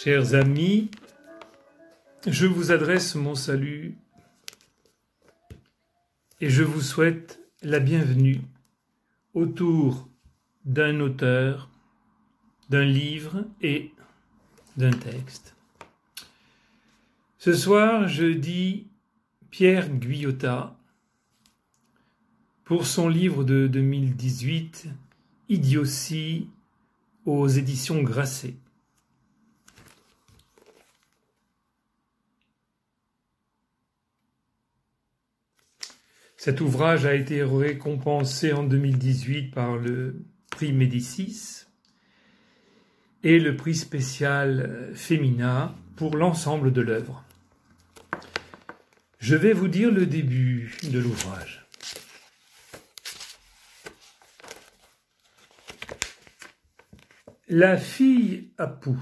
Chers amis, je vous adresse mon salut et je vous souhaite la bienvenue autour d'un auteur, d'un livre et d'un texte. Ce soir, je dis Pierre Guyotat pour son livre de 2018, Idiotie, aux éditions Grasset. Cet ouvrage a été récompensé en 2018 par le prix Médicis et le prix spécial Femina pour l'ensemble de l'œuvre. Je vais vous dire le début de l'ouvrage. La fille à Pou.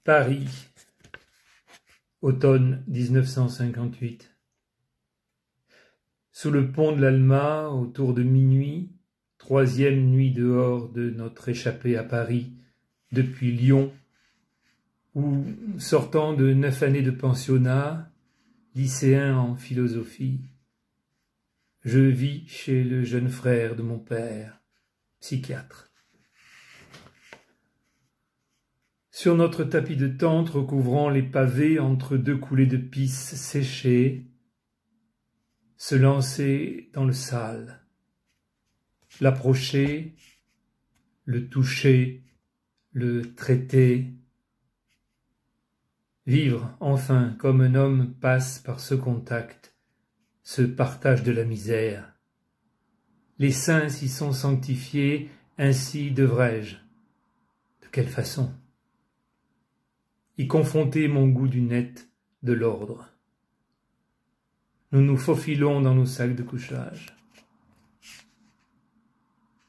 Paris. Automne 1958. Sous le pont de l'Alma, autour de minuit, troisième nuit dehors de notre échappée à Paris, depuis Lyon, où, sortant de 9 années de pensionnat, lycéen en philosophie, je vis chez le jeune frère de mon père, psychiatre. Sur notre tapis de tente recouvrant les pavés entre deux coulées de pisse séchées, se lancer dans le sale, l'approcher, le toucher, le traiter, vivre enfin comme un homme passe par ce contact, ce partage de la misère. Les saints s'y sont sanctifiés, ainsi devrais-je. De quelle façon ? Y confronter mon goût du net, de l'ordre. Nous nous faufilons dans nos sacs de couchage.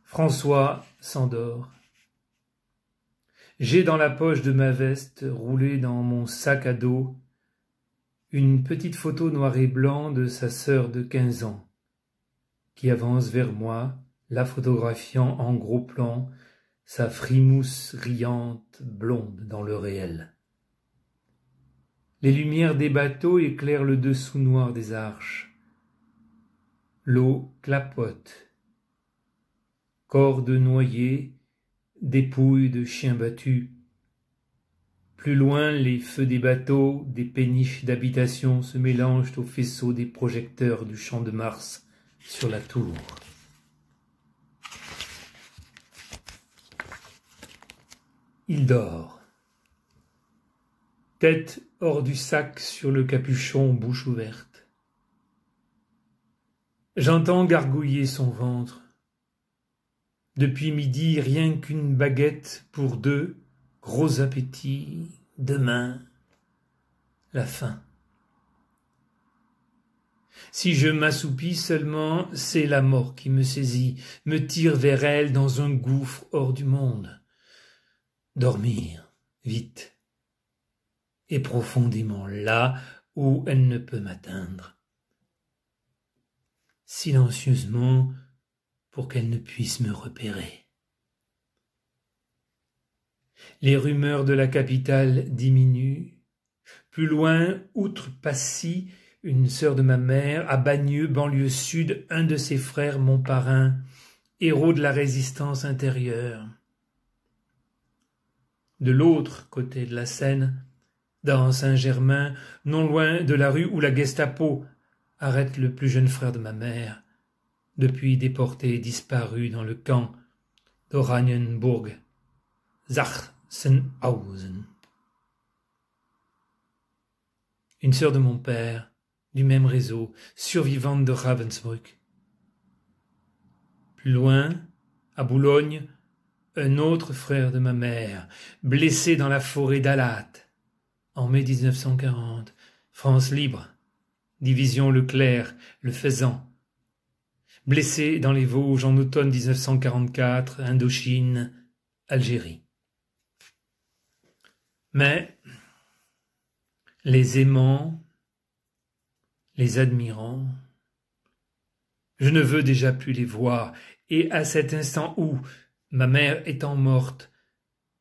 François s'endort. J'ai dans la poche de ma veste, roulée dans mon sac à dos, une petite photo noir et blanc de sa sœur de 15 ans, qui avance vers moi, la photographiant en gros plan, sa frimousse riante, blonde dans le réel. Les lumières des bateaux éclairent le dessous noir des arches. L'eau clapote. Corps de noyés, dépouilles de chiens battus. Plus loin, les feux des bateaux, des péniches d'habitation se mélangent aux faisceaux des projecteurs du champ de Mars sur la tour. Il dort. Tête hors du sac sur le capuchon, bouche ouverte. J'entends gargouiller son ventre. Depuis midi, rien qu'une baguette pour deux, gros appétit, demain, la faim. Si je m'assoupis seulement, c'est la mort qui me saisit, me tire vers elle dans un gouffre hors du monde. Dormir, vite. Et profondément là où elle ne peut m'atteindre. Silencieusement pour qu'elle ne puisse me repérer. Les rumeurs de la capitale diminuent. Plus loin, outre Passy, une sœur de ma mère, à Bagneux, banlieue sud, un de ses frères, mon parrain, héros de la résistance intérieure. De l'autre côté de la Seine, dans Saint-Germain, non loin de la rue où la Gestapo arrête le plus jeune frère de ma mère, depuis déporté et disparu dans le camp d'Oranienburg, Sachsenhausen. Une sœur de mon père, du même réseau, survivante de Ravensbrück. Plus loin, à Boulogne, un autre frère de ma mère, blessé dans la forêt d'Alat. En mai 1940, France libre, division Leclerc, le Faisan. Blessé dans les Vosges en automne 1944, Indochine, Algérie. Mais les aimants, les admirants, je ne veux déjà plus les voir, et à cet instant où, Ma mère étant morte,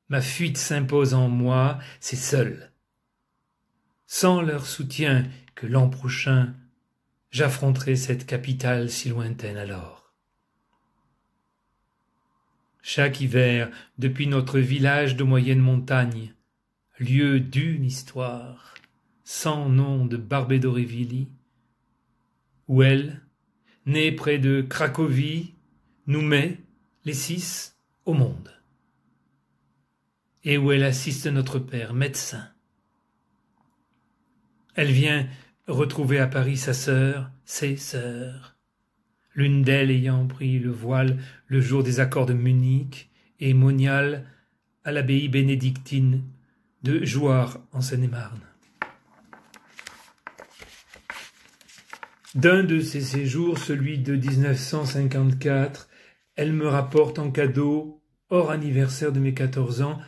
ma fuite s'impose en moi, c'est seul. Sans leur soutien que l'an prochain, j'affronterai cette capitale si lointaine alors. Chaque hiver, depuis notre village de moyenne montagne, lieu d'une histoire, sans nom de Barbey d'Aurevilly, où elle, née près de Cracovie, nous met, les 6, au monde, et où elle assiste notre père, médecin. Elle vient retrouver à Paris sa sœur, ses sœurs, l'une d'elles ayant pris le voile le jour des accords de Munich et moniale à l'abbaye bénédictine de Jouarre en Seine-et-Marne. D'un de ces séjours, celui de 1954, elle me rapporte en cadeau, hors anniversaire de mes 14 ans,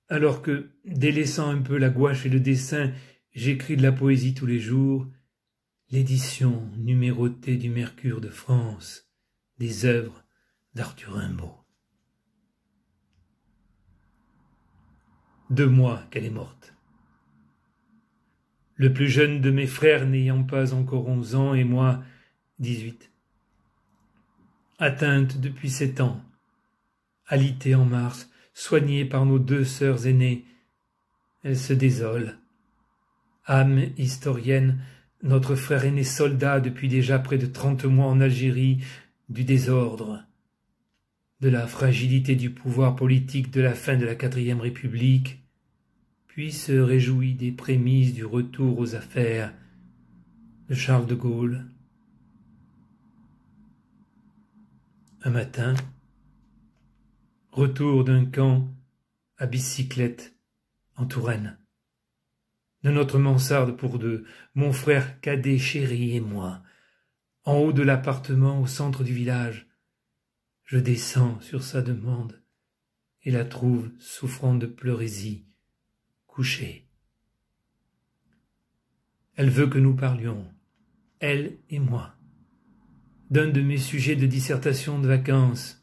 alors que, délaissant un peu la gouache et le dessin, j'écris de la poésie tous les jours, l'édition numérotée du Mercure de France des œuvres d'Arthur Rimbaud. 2 mois qu'elle est morte. Le plus jeune de mes frères n'ayant pas encore 11 ans et moi 18. Atteinte depuis 7 ans, alitée en mars, soignée par nos 2 sœurs aînées, elle se désole. Âme historienne, notre frère aîné soldat depuis déjà près de 30 mois en Algérie, du désordre, de la fragilité du pouvoir politique de la fin de la 4e République, puis se réjouit des prémices du retour aux affaires de Charles de Gaulle. Un matin, retour d'un camp à bicyclette en Touraine. De notre mansarde pour 2, mon frère cadet chéri et moi, en haut de l'appartement au centre du village. Je descends sur sa demande et la trouve souffrant de pleurésie, couchée. Elle veut que nous parlions, elle et moi, d'un de mes sujets de dissertation de vacances.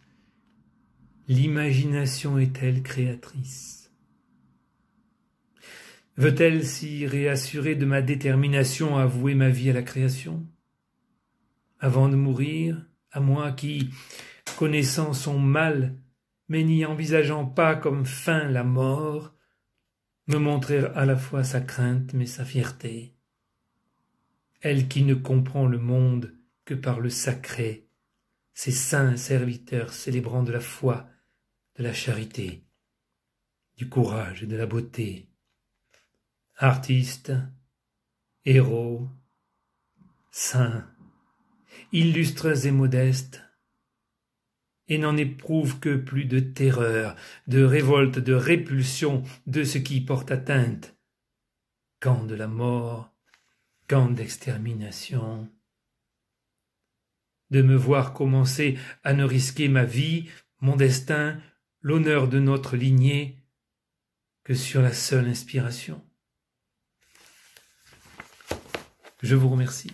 L'imagination est-elle créatrice? Veut-elle s'y réassurer de ma détermination à vouer ma vie à la création? Avant de mourir, à moi qui, connaissant son mal, mais n'y envisageant pas comme fin la mort, me montrer à la fois sa crainte mais sa fierté. Elle qui ne comprend le monde que par le sacré, ses saints serviteurs célébrant de la foi, de la charité, du courage et de la beauté. Artistes, héros, saints, illustres et modestes, et n'en éprouve que plus de terreur, de révolte, de répulsion de ce qui y porte atteinte. Quand de la mort, quand d'extermination. De me voir commencer à ne risquer ma vie, mon destin, l'honneur de notre lignée, que sur la seule inspiration. Je vous remercie.